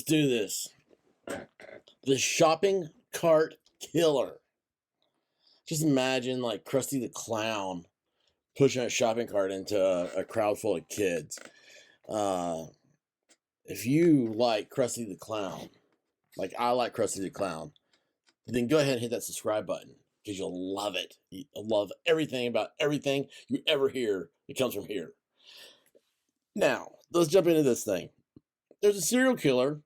do this. The shopping cart killer. Just imagine like Krusty the Clown pushing a shopping cart into a crowd full of kids. If you like Krusty the Clown, like I like Krusty the Clown, then go ahead and hit that subscribe button because you'll love it. You'll love everything about everything you ever hear that comes from here. Now, let's jump into this thing. There's a serial killer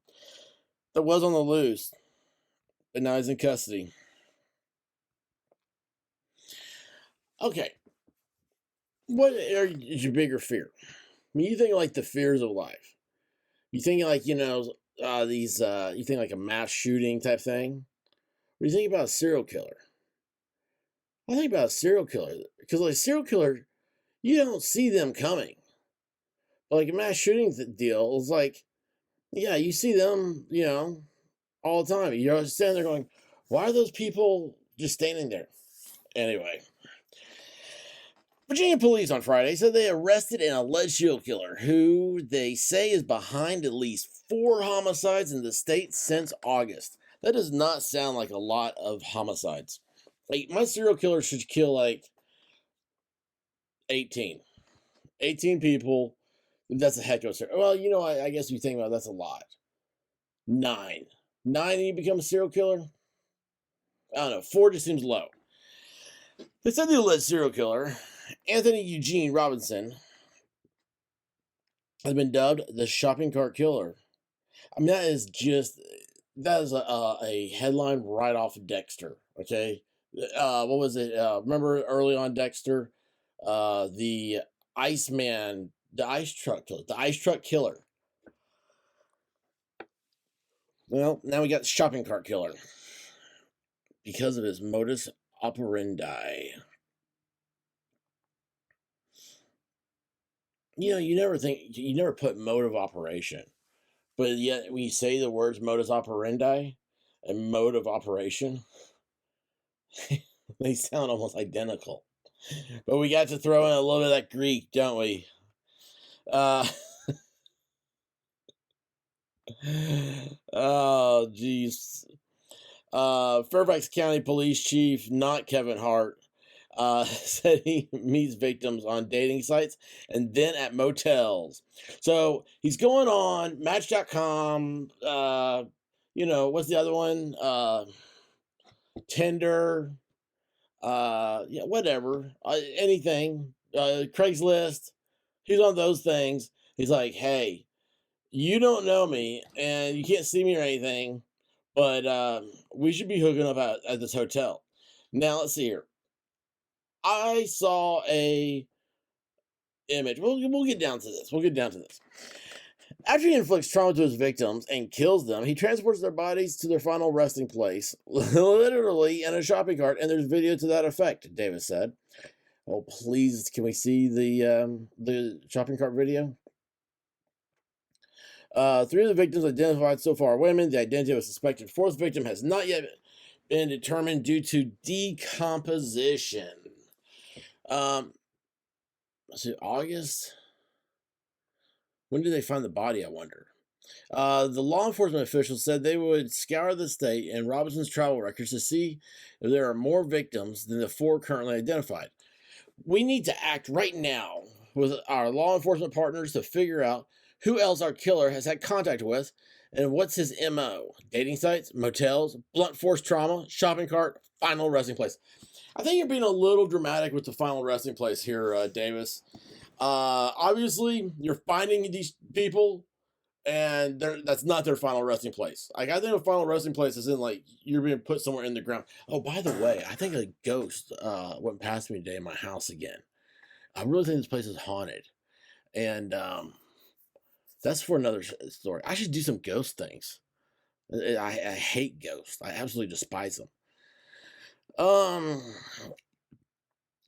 that was on the loose, but now he's in custody. Okay. What is your bigger fear? I mean, you think like the fears of life. You think like, you think like a mass shooting type thing? Or you think about a serial killer? I think about a serial killer because like serial killer, you don't see them coming. But like a mass shooting deal is like, yeah, you see them, all the time. You're standing there going, why are those people just standing there? Anyway. Virginia police on Friday said they arrested an alleged serial killer who they say is behind at least 4 homicides in the state since August. That does not sound like a lot of homicides. Like, my serial killer should kill like 18. 18 people. That's a heck of a serial. Well, I guess you think about it, that's a lot. 9. 9 and you become a serial killer? I don't know. 4 just seems low. They said the alleged serial killer, Anthony Eugene Robinson, has been dubbed the shopping cart killer. I mean, that is a headline right off of Dexter. Okay, what was it? Remember early on Dexter, the Iceman, the ice truck killer. Well, now we got shopping cart killer because of his modus operandi. You never put mode of operation, but yet when you say the words modus operandi and mode of operation, they sound almost identical. But we got to throw in a little bit of that Greek, don't we? Oh, jeez. Fairfax County Police Chief, not Kevin Hart, said he meets victims on dating sites and then at motels. So he's going on Match.com, what's the other one? Tinder, whatever, anything, Craigslist. He's on those things. He's like, hey, you don't know me and you can't see me or anything, but we should be hooking up at this hotel. Now, let's see here. I saw a image. We'll get down to this. After he inflicts trauma to his victims and kills them, he transports their bodies to their final resting place, literally in a shopping cart, and there's video to that effect, Davis said. Oh, please, can we see the shopping cart video? 3 of the victims identified so far are women. The identity of a suspected 4th victim has not yet been determined due to decomposition. Was it August? When did they find the body, I wonder? The law enforcement officials said they would scour the state and Robinson's travel records to see if there are more victims than the 4 currently identified. We need to act right now with our law enforcement partners to figure out who else our killer has had contact with and what's his MO. Dating sites, motels, blunt force trauma, shopping cart, final resting place. I think you're being a little dramatic with the final resting place here, Davis. Obviously, you're finding these people, and that's not their final resting place. Like, I think a final resting place is in, like, you're being put somewhere in the ground. Oh, by the way, I think a ghost went past me today in my house again. I really think this place is haunted. And that's for another story. I should do some ghost things. I hate ghosts. I absolutely despise them.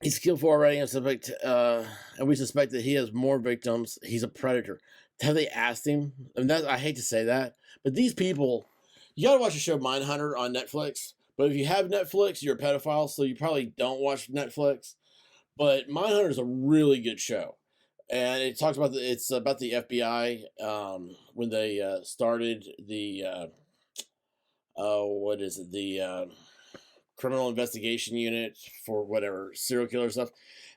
He's skillful already and we suspect that he has more victims. He's a predator. Have they asked him? I hate to say that, but these people, you gotta watch the show Mindhunter on Netflix. But if you have Netflix, you're a pedophile, so you probably don't watch Netflix. But Mindhunter is a really good show. and it talks about it's about the FBI when they started the what is it, the criminal investigation unit for whatever serial killer stuff.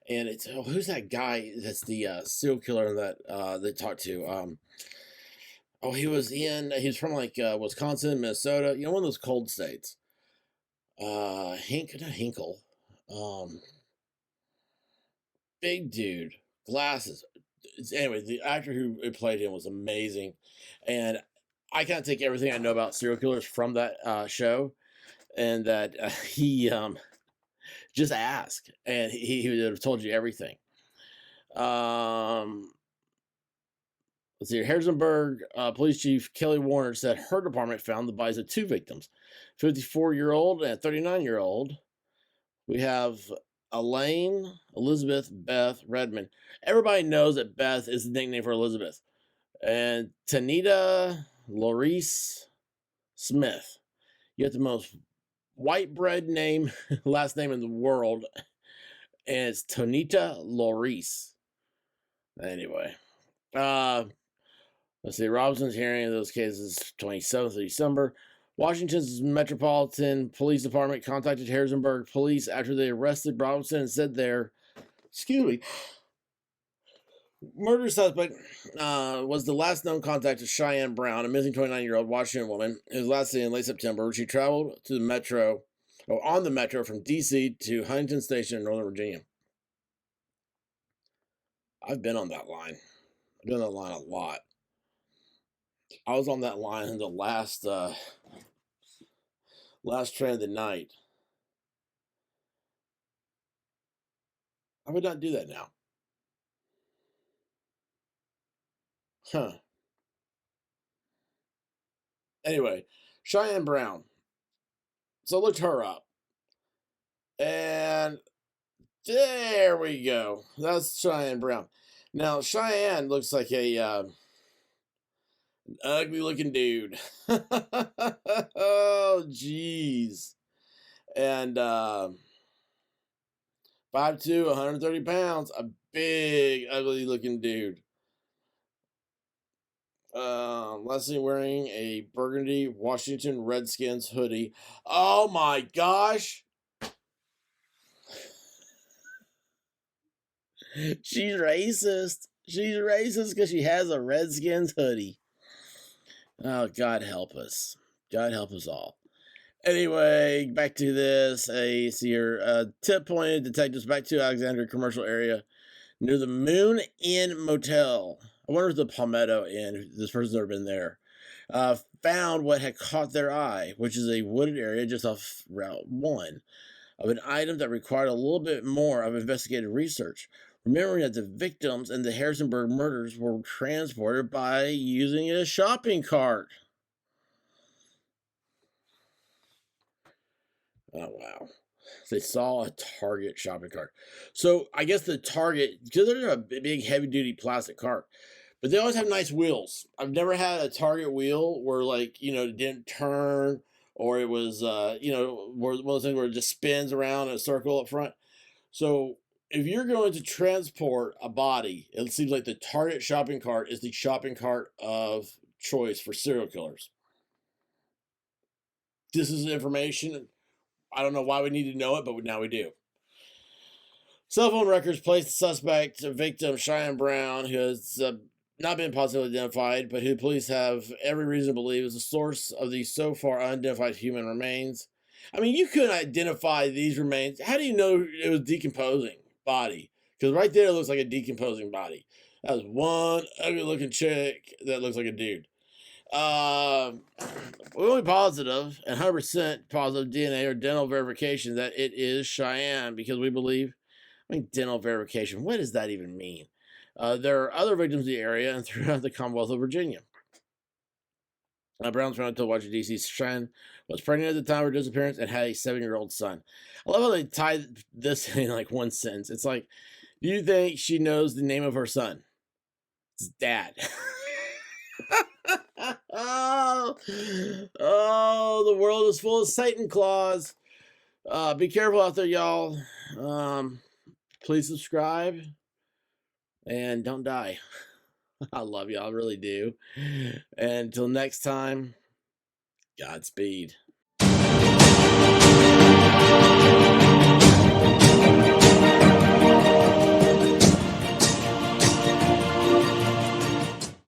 And it's, oh, who's that guy that's the serial killer that they talked to? Oh, he was from like Wisconsin, Minnesota, one of those cold states. Not Hinkle. Um, Big dude, glasses. Anyway, the actor who played him was amazing, and I kind of take everything I know about serial killers from that show, and that he just ask, and he would have told you everything. Let's see. Harrisonburg Police Chief Kelly Warner said her department found the bodies of two victims, 54-year-old and 39-year-old. We have Elaine, Elizabeth, Beth, Redmond. Everybody knows that Beth is the nickname for Elizabeth. And Tanita Lorice Smith. You have the most white bread name, last name in the world. And it's Tonita Lorice. Anyway. Let's see. Robinson's hearing of those cases 27th of December. Washington's Metropolitan Police Department contacted Harrisonburg police after they arrested Robinson and said their, murder suspect was the last known contact of Cheyenne Brown, a missing 29-year-old Washington woman who was last seen in late September. She traveled to the metro, or on the metro from D.C. to Huntington Station in Northern Virginia. I've been on that line. I've been on that line a lot. I was on that line in the last train of the night. I would not do that now. Huh. Anyway, Cheyenne Brown. So I looked her up. And there we go. That's Cheyenne Brown. Now, Cheyenne looks like a ugly looking dude. Oh, jeez. And 5'2", 130 pounds. A big, ugly looking dude. Last seen wearing a burgundy Washington Redskins hoodie. Oh my gosh. She's racist. She's racist because she has a Redskins hoodie. Oh, God help us. God help us all. Anyway, back to this. See here. Tip pointed detectives back to Alexandria commercial area near the Moon Inn Motel. I wonder if the Palmetto Inn, this person's never been there, found what had caught their eye, which is a wooded area just off Route 1, of an item that required a little bit more of investigative research. Remembering that the victims in the Harrisonburg murders were transported by using a shopping cart. Oh, wow. They saw a Target shopping cart. So I guess the Target, because they're a big heavy-duty plastic cart, but they always have nice wheels. I've never had a Target wheel where, like, it didn't turn, or it was, where one of those things where it just spins around in a circle up front. So if you're going to transport a body, it seems like the Target shopping cart is the shopping cart of choice for serial killers. This is information. I don't know why we need to know it, but now we do. Cell phone records place the suspect, victim Cheyenne Brown, who has not been positively identified, but who police have every reason to believe is the source of the so far unidentified human remains. I mean, you couldn't identify these remains. How do you know it was decomposing body? Because right there it looks like a decomposing body. That was one ugly looking chick that looks like a dude. We're only positive and 100% positive DNA or dental verification that it is Cheyenne, because we believe, dental verification, what does that even mean? There are other victims in the area and throughout the Commonwealth of Virginia. Brown's found until Washington, D.C. Cheyenne was pregnant at the time of her disappearance and had a 7-year-old son. I love how they tied this in like one sentence. It's like, do you think she knows the name of her son? It's Dad. Oh, the world is full of Satan claws. Be careful out there, y'all. Please subscribe. and don't die. I love you. I really do. And until next time, Godspeed.